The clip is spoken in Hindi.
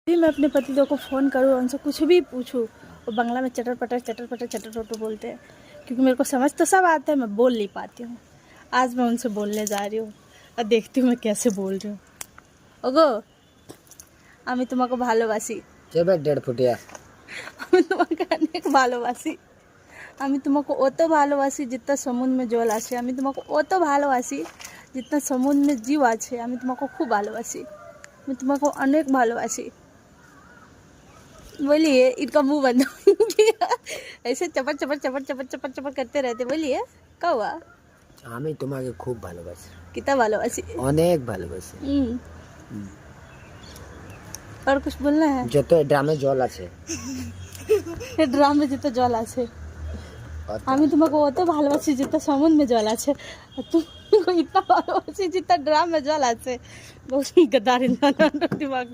मैं अपने पतिदेव को फ़ोन करूँ उनसे कुछ भी पूछूँ वो बांग्ला में चटर पटर बोलते हैं, क्योंकि मेरे को समझ तो सब आता है, मैं बोल नहीं पाती हूँ। आज मैं उनसे बोलने जा रही हूँ और देखती हूँ मैं कैसे बोल रही हूँ। ओगो আমি তোমাকে ভালোবাসি। চেবে 1.5 ফুটিয়া আমি তোমাকে অনেক ভালোবাসি। আমি তোমাকে অত ভালোবাসি जितना समुद्र में जल আছে। আমি তোমাকে অত ভালোবাসি जितना समुद्र में जीव আছে। আমি তোমাকে खूब ভালোবাসি। मैं तुम्हारे अनेक भालोबासी। बोलिए, इनका मुंह बंद हो गया। ऐसे चपर चपर चपर चपर चपर चपर करते रहते। बोलिए क्या हुआ? আমি তোমাকে খুব ভালোবাসি, कितना भालोबासी? অনেক ভালোবাসি। और कुछ बोलना है? যত ড্রামে জল আছে ये ड्राम में जितना जल আছে আমি তোমাকে অত ভালোবাসি जितना समुद्र में जल আছে और तुमको इतना भालोबासी जितना ड्राम में जल আছে। बहुत गद्दार इंसान दिमाग